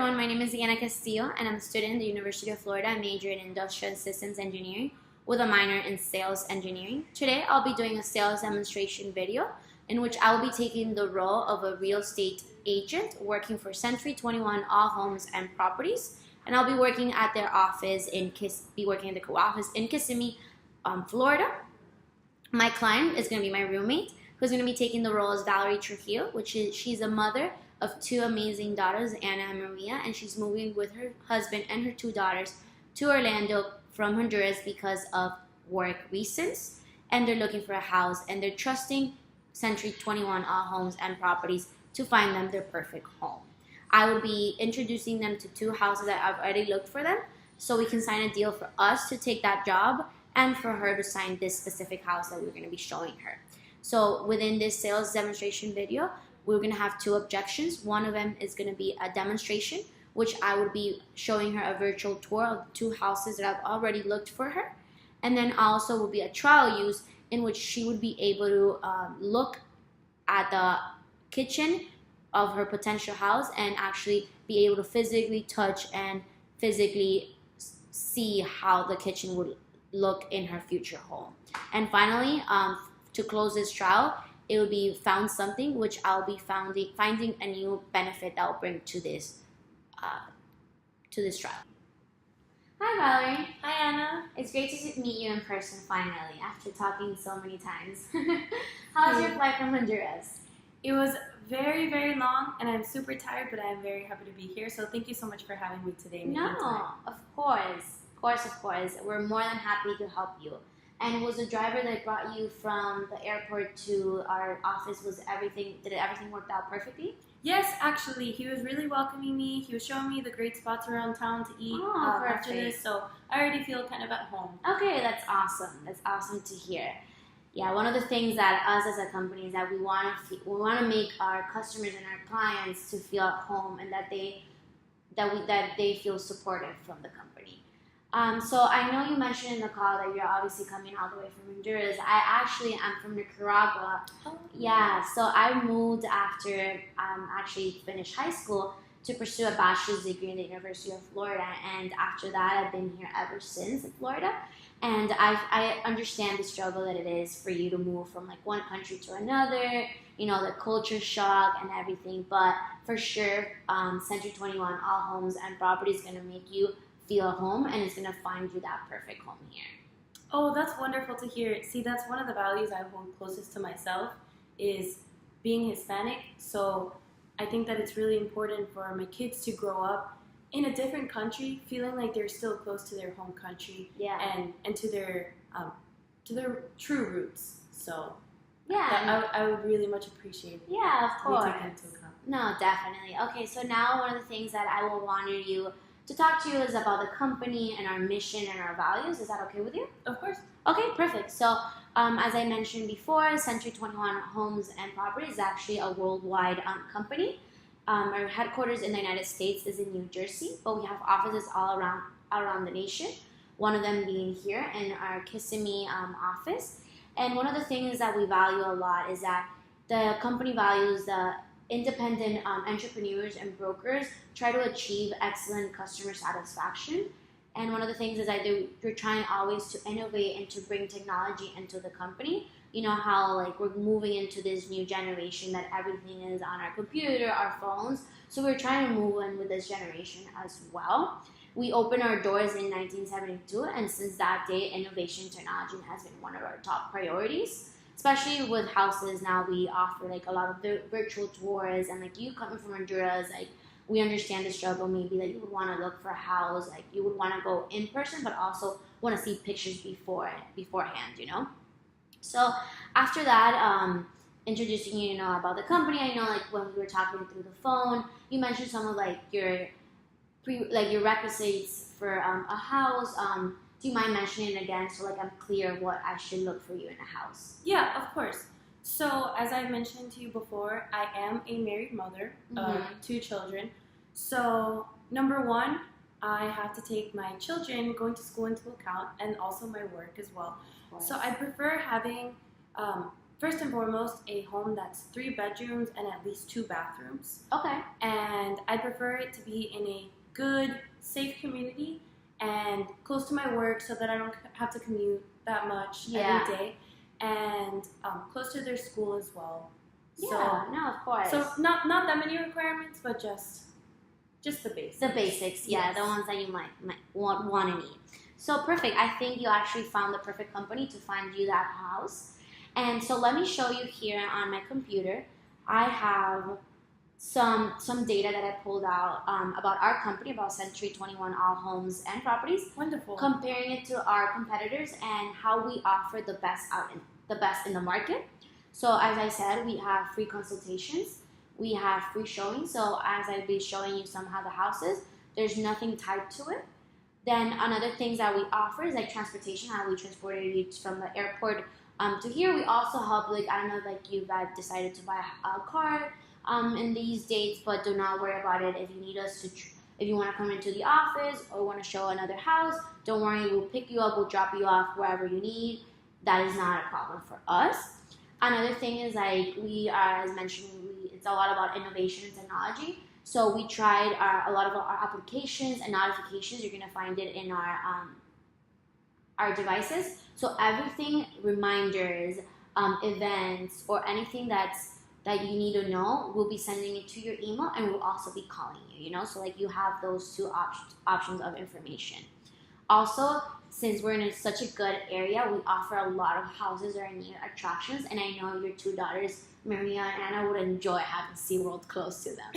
everyone, my name is Iana Castillo and I'm a student at the University of Florida, majoring in Industrial Systems Engineering with a minor in Sales Engineering. Today I'll be doing a sales demonstration video in which I will be taking the role of a real estate agent working for Century 21 All Homes and Properties, and I'll be working at their office in Kissimmee, Florida. My client is going to be my roommate, who's going to be taking the role as Valerie Trujillo, she's a mother of two amazing daughters, Anna and Maria, and she's moving with her husband and her two daughters to Orlando from Honduras because of work reasons, and they're looking for a house, and they're trusting Century 21 All Homes and Properties to find them their perfect home. I will be introducing them to two houses that I've already looked for them, so we can sign a deal for us to take that job and for her to sign this specific house that we're going to be showing her. So within this sales demonstration video, we're going to have two objections. One of them is going to be a demonstration, which I will be showing her a virtual tour of two houses that I've already looked for her. And then also will be a trial use in which she would be able to look at the kitchen of her potential house and actually be able to physically touch and physically see how the kitchen would look in her future home. And finally, to close this trial, it will be found something, which I'll be finding a new benefit that will bring to this trial. Hi Valerie. Hi Anna. It's great to meet you in person finally after talking so many times. How was your flight from Honduras? It was very, very long and I'm super tired, but I'm very happy to be here. So thank you so much for having me today. Of course. We're more than happy to help you. And was the driver that brought you from the airport to our office, did everything work out perfectly? Yes, actually, he was really welcoming me. He was showing me the great spots around town to eat after this, so I already feel kind of at home. Okay, that's awesome. That's awesome to hear. Yeah, one of the things that us as a company is that we want to make our customers and our clients to feel at home and that they feel supported from the company. So I know you mentioned in the call that you're obviously coming all the way from Honduras. I actually am from Nicaragua. Oh. Yeah, so I moved after actually finished high school to pursue a bachelor's degree in the University of Florida, and after that I've been here ever since in Florida. And I understand the struggle that it is for you to move from like one country to another, you know, the culture shock and everything, but for sure Century 21 All Homes and Properties is going to make you feel home, and it's going to find you that perfect home here. Oh, that's wonderful to hear. See, that's one of the values I hold closest to myself is being Hispanic. So I think that it's really important for my kids to grow up in a different country, feeling like they're still close to their home country, and to their true roots. So yeah, I would really much appreciate. Yeah, of course. Taking into account. No, definitely. Okay, so now one of the things that I will want you to talk to you is about the company and our mission and our values. Is that okay with you? Of course. Okay, perfect. So as I mentioned before, Century 21 Homes and Properties is actually a worldwide company. Our headquarters in the United States is in New Jersey, but we have offices all around the nation, one of them being here in our Kissimmee office. And one of the things that we value a lot is that the company values the independent entrepreneurs and brokers try to achieve excellent customer satisfaction. And one of the things is that we're trying always to innovate and to bring technology into the company. You know how like we're moving into this new generation that everything is on our computer, our phones. So we're trying to move in with this generation as well. We opened our doors in 1972, and since that day, innovation technology has been one of our top priorities. Especially with houses now, we offer like a lot of virtual tours, and like you coming from Honduras, like we understand the struggle maybe that you would want to look for a house, like you would want to go in person, but also want to see pictures beforehand, you know. So after that, introducing you, about the company, I know like when we were talking through the phone, you mentioned some of like your requisites for a house. Do you mind mentioning it again so like I'm clear what I should look for you in a house? Yeah, of course. So as I mentioned to you before, I am a married mother of two children. So number one, I have to take my children going to school into account and also my work as well. So I prefer having first and foremost, a home that's 3 bedrooms and at least 2 bathrooms. Okay. And I prefer it to be in a good, safe community and close to my work so that I don't have to commute that much every day. And close to their school as well. Yeah, no, of course. So not that many requirements, but just the basics. The basics, yeah, the ones that you might want to need. So perfect. I think you actually found the perfect company to find you that house. And so let me show you here on my computer. I have some data that I pulled out about our company, about Century 21 All Homes and Properties. Wonderful. Comparing it to our competitors and how we offer the best in the market. So as I said, we have free consultations. We have free showings. So as I'll be showing you somehow the houses, there's nothing tied to it. Then another things that we offer is like transportation, how we transported you from the airport to here. We also help, like, I don't know, like you guys decided to buy a car in these dates, but do not worry about it. If you need us to, if you want to come into the office or want to show another house, don't worry, we'll pick you up, we'll drop you off wherever you need. That is not a problem for us. Another thing is, like, we are, as mentioned, it's a lot about innovation and technology. So we tried a lot of our applications and notifications. You're gonna find it in our devices. So everything, reminders, events, or anything that you need to know, we'll be sending it to your email, and we'll also be calling you. You know, so like you have those two options of information. Also, since we're in such a good area, we offer a lot of houses or near attractions, and I know your 2 daughters, Maria and Anna, would enjoy having SeaWorld close to them.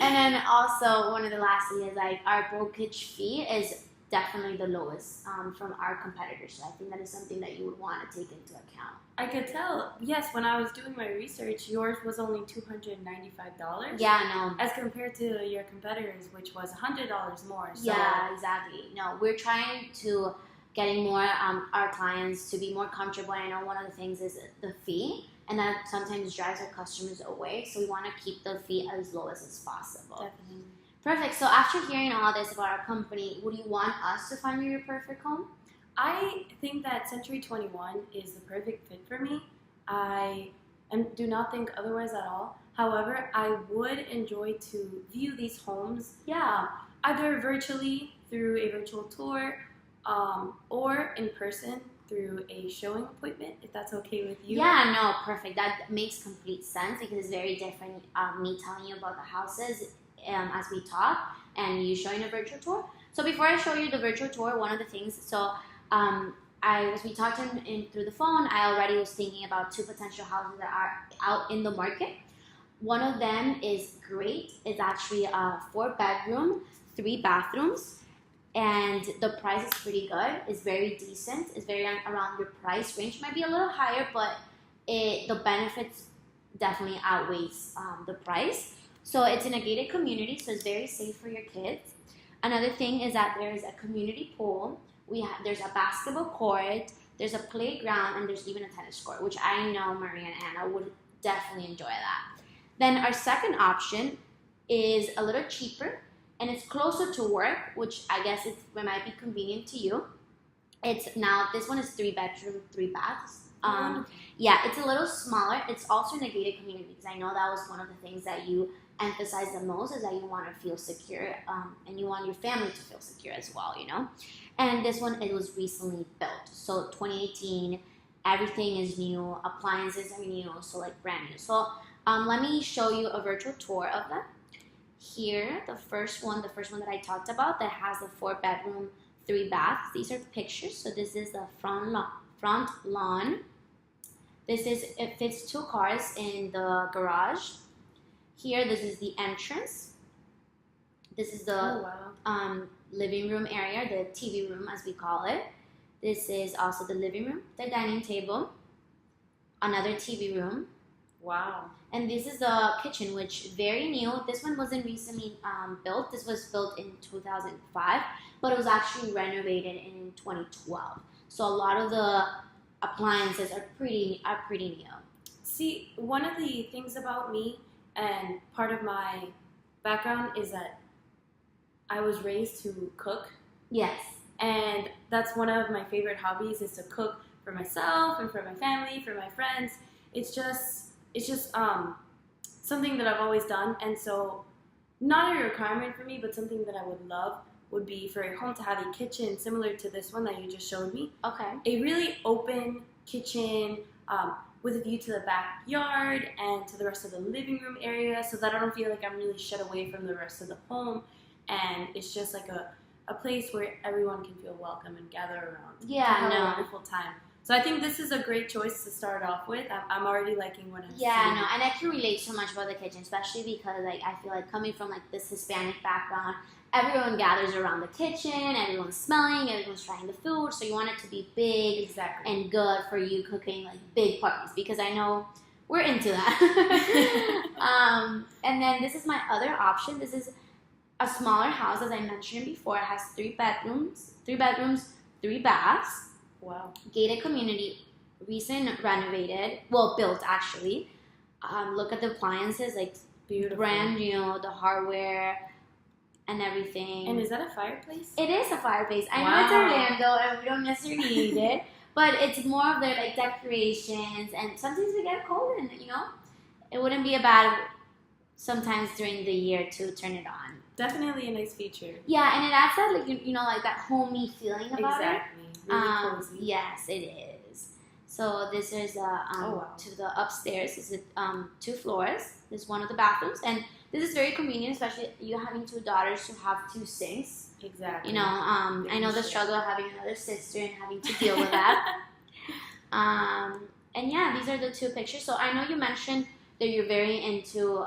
And then also, one of the last things is, like, our brokerage fee is definitely the lowest from our competitors. So I think that is something that you would want to take into account. I could tell. Yes, when I was doing my research, yours was only $295. Yeah, no. As compared to your competitors, which was $100 more. So. Yeah, exactly. No, we're trying to getting more our clients to be more comfortable. And I know one of the things is the fee, and that sometimes drives our customers away. So we want to keep the fee as low as possible. Definitely. Perfect. So after hearing all this about our company, would you want us to find you your perfect home? I think that Century 21 is the perfect fit for me. I do not think otherwise at all. However, I would enjoy to view these homes, either virtually through a virtual tour, or in person through a showing appointment, if that's okay with you. Yeah, no, perfect. That makes complete sense, because it's very different me telling you about the houses as we talk and you showing a virtual tour. So before I show you the virtual tour, one of the things, as we talked through the phone, I already was thinking about 2 potential houses that are out in the market. One of them is great. It's actually a 4-bedroom, 3 bathrooms, and the price is pretty good. It's very decent. It's very around your price range. Might be a little higher, but the benefits definitely outweighs the price. So it's in a gated community, so it's very safe for your kids. Another thing is that there's a community pool. There's a basketball court, there's a playground, and there's even a tennis court, which I know Maria and Anna would definitely enjoy that. Then our second option is a little cheaper, and it's closer to work, which I guess it might be convenient to you. This one is 3 bedroom, 3 baths. Yeah, it's a little smaller. It's also in a gated community, because I know that was one of the things that you emphasize the most, is that you want to feel secure, and you want your family to feel secure as well, you know. And this one, it was recently built, so 2018, everything is new, appliances are new, so like brand new. So let me show you a virtual tour of them. Here, the first one that I talked about, that has the 4-bedroom, 3 baths. These are pictures. So this is the front lawn. It fits 2 cars in the garage. Here, this is the entrance. This is the living room area, the TV room as we call it. This is also the living room, the dining table, another TV room. Wow. And this is the kitchen, which very new. This one wasn't recently built. This was built in 2005, but it was actually renovated in 2012. So a lot of the appliances are pretty new. See, one of the things about me, and part of my background, is that I was raised to cook. Yes. And that's one of my favorite hobbies, is to cook for myself and for my family, for my friends. It's just something that I've always done, and so not a requirement for me, but something that I would love would be for a home to have a kitchen similar to this one that you just showed me. Okay. A really open kitchen with a view to the backyard and to the rest of the living room area, so that I don't feel like I'm really shut away from the rest of the home, and it's just like a place where everyone can feel welcome and gather around. Yeah, have no. a wonderful time. So I think this is a great choice to start off with. I'm already liking what I'm seeing. Yeah, no, and I can relate so much about the kitchen, especially because like I feel like coming from like this Hispanic background, everyone gathers around the kitchen, everyone's smelling, everyone's trying the food, so you want it to be big Exactly. and good for you cooking like big parties, because I know we're into that. And then this is my other option. This is a smaller house, as I mentioned before. It has 3 bedrooms, 3 baths. Wow. Gated community, recent renovated, well built actually. Look at the appliances, like Beautiful. brand new, the hardware and everything. And is that a fireplace? It is a fireplace. I know it's Wow. Orlando and we don't necessarily need it, but it's more of their like decorations, and sometimes we get cold, and it wouldn't be a bad sometimes during the year to turn it on. Definitely a nice feature. Yeah, and it adds that like like that homey feeling about it. Exactly. Really cozy. Yes, it is. So this is wow. to the upstairs. This is 2 floors. This is one of the bathrooms, and this is very convenient, especially you having 2 daughters to have 2 sinks. Exactly. I know the struggle of having another sister and having to deal with that. And yeah, these are the 2 pictures. So I know you mentioned that you're very into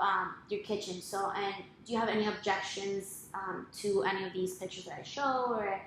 your kitchen. So, and do you have any objections to any of these pictures that I show, or?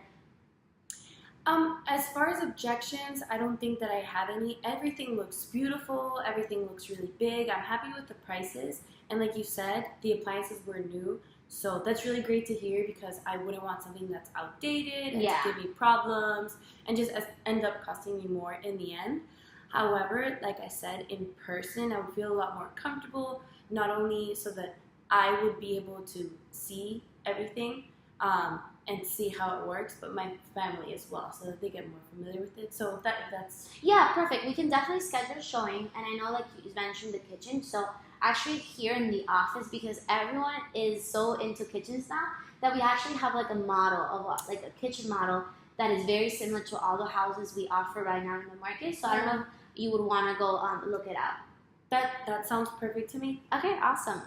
As far as objections, I don't think that I have any. Everything looks beautiful. Everything looks really big. I'm happy with the prices. And like you said, the appliances were new. So that's really great to hear, because I wouldn't want something that's outdated and Yeah. to give me problems and just end up costing me more in the end. However, like I said, in person, I would feel a lot more comfortable, not only so that I would be able to see everything, and see how it works, but my family as well, so that they get more familiar with it. So if that's Yeah, perfect. We can definitely schedule a showing, and I know like you mentioned the kitchen, so actually here in the office, because everyone is so into kitchens now, that we actually have like a model of like a kitchen model that is very similar to all the houses we offer right now in the market. So I don't know if you would want to go look it up. that sounds perfect to me. Okay, awesome.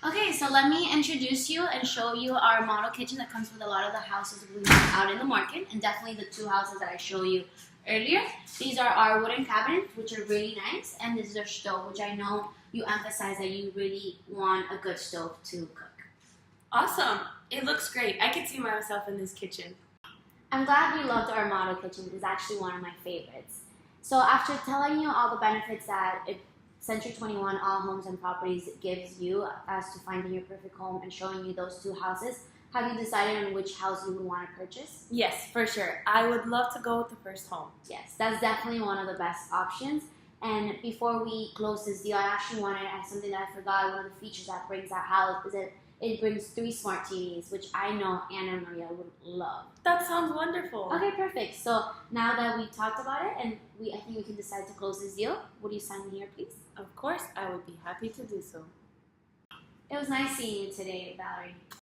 Okay, so let me introduce you and show you our model kitchen that comes with a lot of the houses we have out in the market, and definitely the 2 houses that I showed you earlier. These are our wooden cabinets, which are really nice, and this is our stove, which I know you emphasize that you really want a good stove to cook. Awesome. It looks great. I could see myself in this kitchen. I'm glad you loved our model kitchen. It's actually one of my favorites. So after telling you all the benefits that Century 21 All Homes and Properties gives you as to finding your perfect home and showing you those 2 houses, have you decided on which house you would want to purchase? Yes, for sure. I would love to go with the first home. Yes, that's definitely one of the best options. And before we close this deal, I actually wanted to add something that I forgot. One of the features that brings that house is that it brings 3 smart TVs, which I know Anna and Maria would love. That sounds wonderful. Okay, perfect. So now that we talked about it, and I think we can decide to close this deal, would you sign me here, please? Of course, I would be happy to do so. It was nice seeing you today, Valerie.